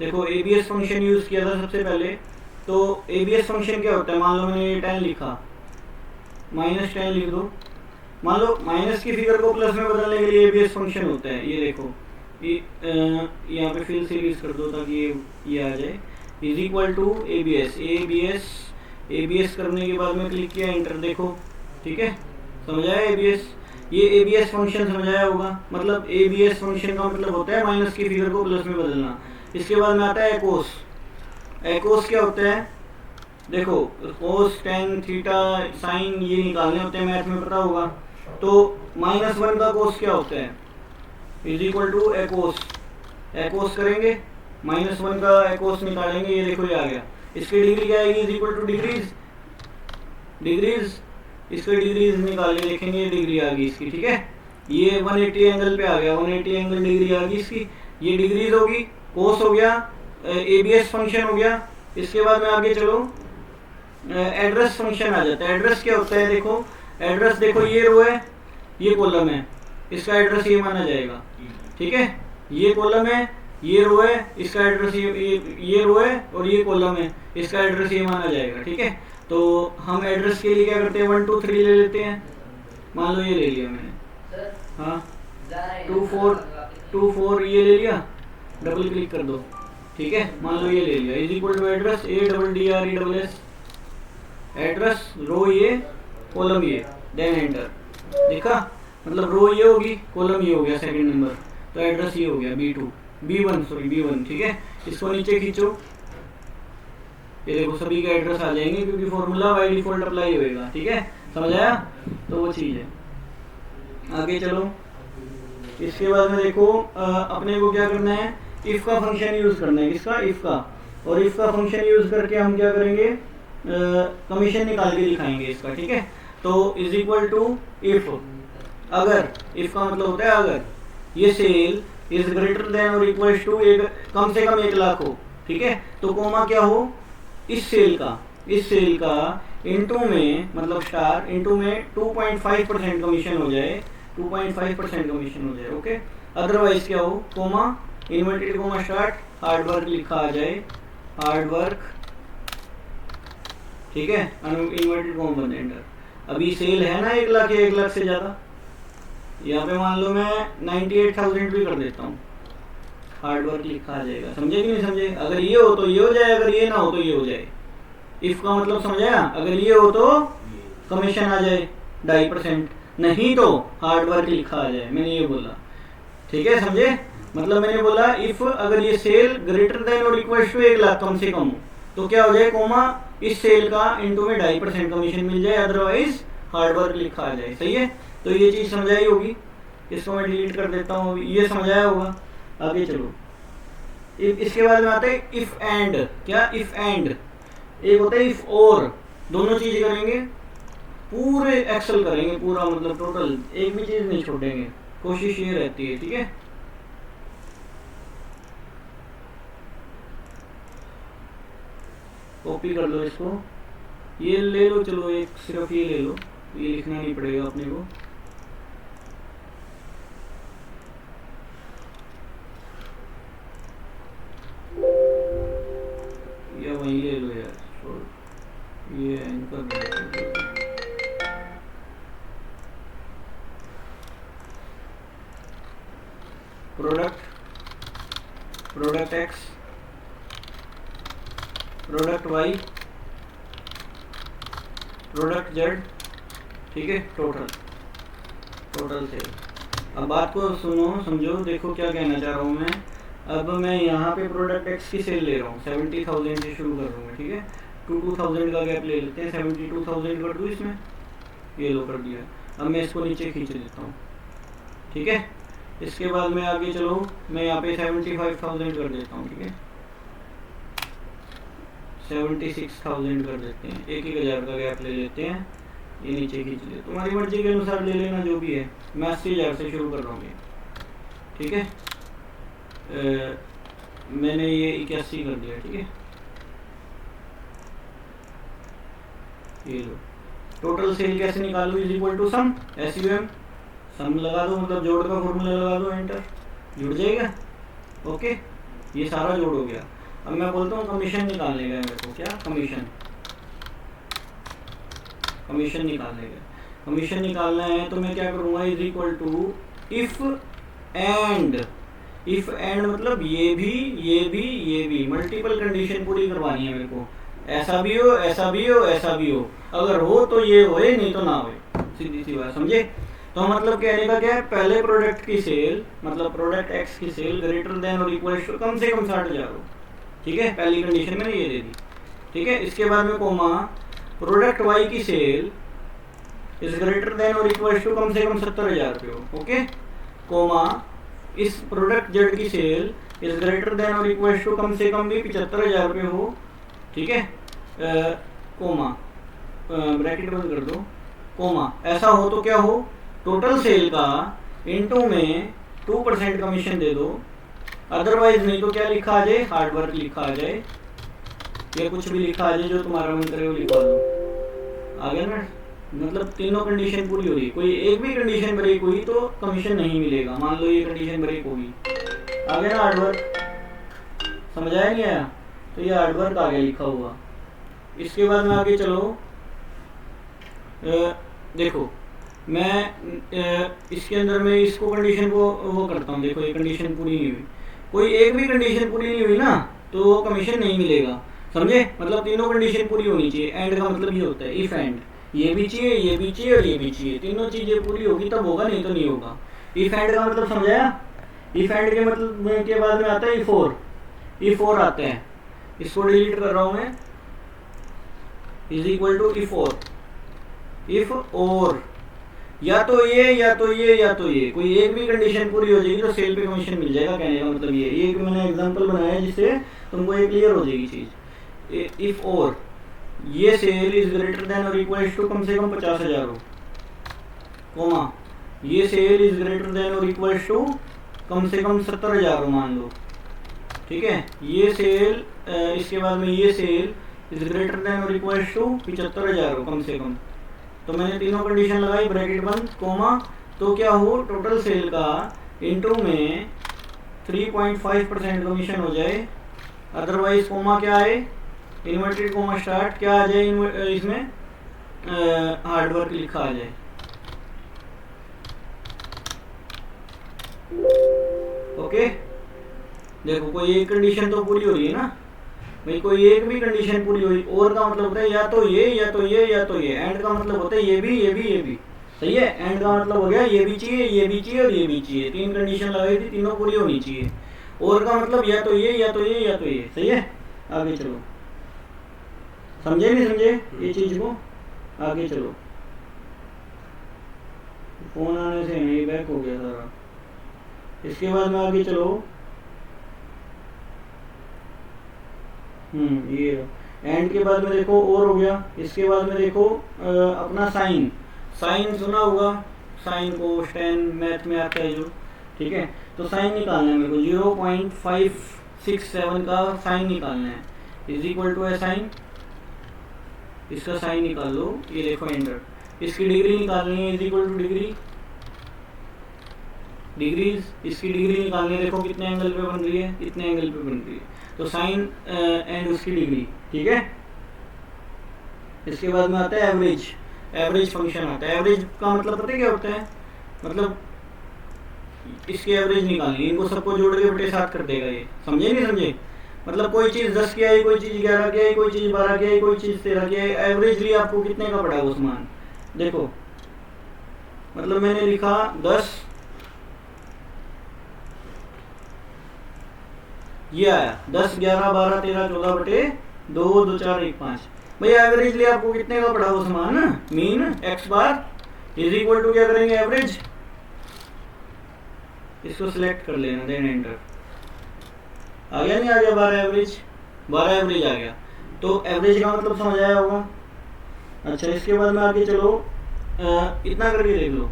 देखो ABS function use किया था सबसे पहले। तो एबीएस फंक्शन क्या होता है, मान लो मैंने ये 10 लिखा, -10 लिख दो। मान लो माइनस की फिगर को प्लस में बदलने के लिए एबीएस फंक्शन होता है। ये देखो, यहाँ पे फिल सीरीज कर दो ताकि ये आ जाए, is equal to ABS. ABS करने के बाद में क्लिक किया, एंटर, देखो ठीक है, समझाया एबीएस। ये एबीएस फंक्शन समझाया होगा। मतलब एबीएस फंक्शन का मतलब होता है माइनस की फिगर को प्लस में बदलना। इसके बाद में आता है एकोस। एकोस क्या होता है, देखो कोस, टेन, थीटा, साइन ये निकालने होते हैं, मैथ में पता होगा। तो -1 का कोस क्या होता है, इज इक्वल टू एकोस। एकोस करेंगे, -1 का एकोस निकालेंगे, ये देखो ये आ गया। इसकी डिग्री क्या आएगी, इज इक्वल टू डिग्रीज। इसकी डिग्रीज निकाल के देखेंगे, डिग्री आ गई इसकी, ठीक है। ये 180 एंगल पे आ गया, 180 एंगल डिग्री आ गई इसकी। ये डिग्रीज होगी, कोस हो गया, एबीएस फंक्शन हो गया। इसके बाद में आगे चलो, एड्रेस फंक्शन आ जाता है। एड्रेस क्या होता है, देखो एड्रेस, देखो ये रो है, ये कॉलम है, इसका एड्रेस ये माना जाएगा, ठीक है। ये कॉलम है, ये रो है, इसका एड्रेस ये रो है और ये कॉलम है, इसका एड्रेस ये माना जाएगा, ठीक है। तो हम एड्रेस के लिए क्या करते हैं, 1 2 3 ले लेते हैं। मान लो ये ले लिया मैंने, हाँ 2 4 ये ले लिया, डबल क्लिक कर दो, ठीक है। मान लो ये ले लिया, is equal to address, ADDRESS, address, row ये, कॉलम ये, देन एंटर। देखा, मतलब रो ये होगी, कॉलम ये हो गया सेकंड नंबर, तो एड्रेस ये हो गया B1, ठीक है। इसको नीचे खींचो, ये देखो सभी के एड्रेस आ जाएंगे क्योंकि फॉर्मूला बाय डिफॉल्ट अप्लाई होएगा, ठीक है, समझ आया। तो वो चीज़ है। आगे चलो, इसके बाद में देखो अपने को क्या करना है, इफ का फंक्शन यूज करना है। किसका, इफ का। और इफ का फंक्शन यूज करके हम क्या करेंगे, कमीशन निकाल के दिखाएंगे इसका, ठीक है। तो इज इक्वल टू इफ, अगर, इफ का मतलब होता है अगर ये सेल इज ग्रेटर देन और इक्वल टू कम से कम 1 लाख हो, ठीक है। तो कोमा क्या हो, इस सेल का इनटू में, मतलब स्टार इनटू में 2.5% कमीशन हो जाए, 2.5% कमीशन हो जाए, ओके। अदरवाइज क्या हो, comma, inverted comma start, hard work लिखा आ जाए, हार्ड वर्क, ठीक है, इन्वर्टेड कोमा बंद, एंटर। अभी सेल है ना 1 लाख या 1 लाख से ज़्यादा, यहाँ पे मान लो मैं 98,000 भी कर देता हूँ, हार्ड वर्क लिखा आ जाएगा। समझे कि नहीं समझे, अगर ये हो तो ये हो जाए, अगर ये ना हो तो ये हो जाए। इफ का मतलब समझाया, अगर ये हो तो कमीशन आ जाए 2.5%, नहीं तो हार्ड वर्क लिखा आ जाए, मैंने ये बोला, ठीक है, समझे। मतलब मैंने बोला इफ अगर ये सेल ग्रेटर देन और इक्वल टू 1 लाख कम से कम हो तो क्या हो जाए, कोमा, इस सेल का इनटू में 2.5% कमीशन मिल जाए, अदरवाइज हार्ड वर्क लिखा आ जाए, सही है। तो ये चीज़ समझाई होगी, इसको मैं डिलीट कर देता हूँ, ये समझाया होगा। आगे चलो, इसके बाद में आता है इफ एंड। क्या, इफ एंड, एक होता है इफ और, दोनों चीज करेंगे, पूरे एक्सेल करेंगे पूरा, मतलब टोटल एक भी चीज नहीं छोड़ेंगे, कोशिश ये रहती है, ठीक है। कॉपी कर लो इसको, ये ले लो, चलो एक सिर्फ ये ले लो, ये लिखना नहीं पड़ेगा अपने को। या वही ले लो यार, ये anchor product X, product Y, product Z, ठीक है, टोटल सेल। अब बात को सुनो, समझो, देखो क्या कहना चाह रहा हूँ मैं। अब मैं यहाँ पे प्रोडक्ट एक्स की सेल ले रहा हूँ, 70,000 से शुरू कर रहा हूँ, ठीक है। 2,000 का गैप ले लेते हैं, 72,000 कर दूँ इसमें, ये लो कर दिया। अब मैं इसको नीचे खींच देता हूँ, ठीक है। इसके बाद में आगे चलो, मैं यहाँ पे 75,000 कर देता हूँ, ठीक है, 76,000 कर देते हैं, 1,000 का गैप ले लेते हैं, ये नीचे खींच ले, तुम्हारी मर्जी के अनुसार ले लेना जो भी है। मैं 80,000 से शुरू कर रहा हूँ, ठीक है। मैंने ये 81 कर दिया, ठीक है। ये लो, टोटल सेल कैसे निकालू, is equal to sum, SUM, sum लगा दो, मतलब जोड़ का फॉर्मूला लगा दो, एंटर, जुड़ जाएगा, ओके। ये सारा जोड़ हो गया। अब मैं बोलता हूँ कमीशन निकालने का मेरे को, क्या कमीशन निकालने का, कमीशन निकालना है तो मैं क्या करूँगा, is equal to if and मतलब ये भी मल्टीपल कंडीशन पूरी करवानी है मेरे को, ऐसा भी हो ऐसा भी हो ऐसा भी हो, अगर हो तो ये होए नहीं तो ना होए, सीधी सी बात, समझे। तो मतलब कहने का क्या है, पहले प्रोडक्ट की सेल मतलब प्रोडक्ट एक्स की सेल ग्रेटर देन और इक्वल टू कम से कम 60,000 हो, ठीक है, पहली कंडीशन मैंने ये दे दी, ठीक है। इसके बाद में कोमा प्रोडक्ट वाई की सेल इज ग्रेटर देन और इक्वल टू कम से कम 70,000 रुपये हो, ओके, कोमा इस प्रोडक्ट जेड की सेल इज ग्रेटर देन और इक्वल टू कम से कम भी 75,000 रुपये हो, ठीक है, कोमा ब्रैकेट बंद कर दो, कोमा ऐसा हो तो क्या हो, टोटल सेल का इनटू में 2% कमीशन दे दो, अदरवाइज नहीं तो क्या लिखा आ जाए, हार्डवर्क लिखा आ जाए, या कुछ भी लिखा आ जाए जो तुम्हारा मन करे वो लिखवा दो, आ गया ना। मतलब तीनों कंडीशन पूरी हो रही, कोई एक भी कंडीशन ब्रेक हुई तो कमीशन नहीं मिलेगा, मान लो ये कंडीशन ब्रेक होगी, आ गया ना हार्डवर्क, समझ आया नहीं आया, तो ये हार्डवर्क आ गया लिखा हुआ। इसके बाद में आगे चलो, देखो मैं इसके अंदर में इसको कंडीशन को वो करता हूँ, देखो ये कंडीशन पूरी नहीं हुई, कोई एक भी कंडीशन पूरी नहीं हुई ना तो कमीशन नहीं मिलेगा, समझे। मतलब तीनों कंडीशन पूरी होनी चाहिए, एंड का मतलब ये होता है इफ एंड, ये भी चाहिए ये भी चाहिए और ये भी चाहिए, तीनों चीजें पूरी होगी तब होगा, नहीं तो नहीं होगा। इफ एंड का मतलब समझाया, इफ एंड के मतलब के बाद में आता है इफ और आते हैं, इसको डिलीट कर रहा हूं मैं, इज इक्वल टू इफ और या तो ये या तो ये या तो ये, कोई एक भी कंडीशन पूरी हो जाएगी तो सेल पे कमीशन मिल जाएगा, कहने का मतलब ये एक मैंने एग्जांपल बनाया है जिससे तुमको ये क्लियर हो जाएगी चीज। इफ और ये सेल इज ग्रेटर देन और इक्वल टू कम से कम 50,000 हो, कोमा ये सेल इज ग्रेटर देन और इक्वल टू कम से कम 70,000 हो मान लो, ठीक है। ये सेल इसके बाद में ये सेल इज ग्रेटर देन और इक्वल टू 75,000 हो कम से कम, तो मैंने तीनों कंडीशन लगाई, ब्रैकेट बंद, कोमा, तो क्या हो टोटल सेल का इनटू में 3.5% कमीशन हो जाए, अदरवाइज कोमा क्या है, इन्वर्टेड कोमा स्टार्ट क्या आ जाए इसमें, हार्डवर्क लिखा आ जाए, ओके। देखो कोई एक कंडीशन तो पूरी हो रही है ना भाई, कोई एक भी कंडीशन पूरी हुई, और का मतलब होता है या तो ये या तो ये या तो ये, एंड का मतलब होता है ये भी ये भी ये भी, सही है। एंड का मतलब हो गया ये भी चाहिए ये भी चाहिए और ये भी चाहिए, तीन कंडीशन लगाई थी, तीनों पूरी होनी चाहिए। और का मतलब या तो ये या तो ये या तो ये, सही है। आगे चलो, समझे नहीं समझे ये चीज को, आगे चलो। फोन आने से नहीं बैक हो गया सारा। इसके बाद में आगे चलो, ये एंड के बाद में देखो और हो गया। इसके बाद में देखो अपना साइन सुना होगा, साइन को tan मैथ में आता है जो, ठीक है। तो साइन निकालना है मेरे को, 0.567 का साइन निकालना है, इज इक्वल टू है साइन, इसका साइन निकाल लो, ये देखो एंटर। इसकी डिग्री निकालनी है, इज इक्वल टू डिग्रीज, इसकी डिग्री निकालनी है, देखो कितने एंगल पे बन रही है, इतने एंगल पे बन रही है, तो साइन एंड उसकी डिग्री, ठीक है। इसके बाद में आता है एवरेज फंक्शन आता है। एवरेज का मतलब पता है क्या होता है, मतलब इसकी एवरेज निकालनी, इनको सबको जोड़ के बटे 7 कर देगा ये, समझे नहीं समझे। मतलब कोई चीज 10 की आई, कोई चीज 11 की आई, कोई चीज 12 की आई, कोई चीज 13 की आई, एवरेजली आपको कितने का पड़ा वो सामान, देखो मतलब मैंने लिखा 10, ये आया 10 11 12 13 14 बटे 2 2 4 1 5। भैया एवरेजली आपको कितने का पड़ा वो सामान, mean x bar is equal to क्या करेंगे, एवरेज, इसको सिलेक्ट कर लेना, देन एंटर। आ गया नहीं आ गया, 12 एवरेज आ गया। तो एवरेज का मतलब समझ आया होगा। अच्छा इसके बाद में आगे चलो, इतना करके देख लो।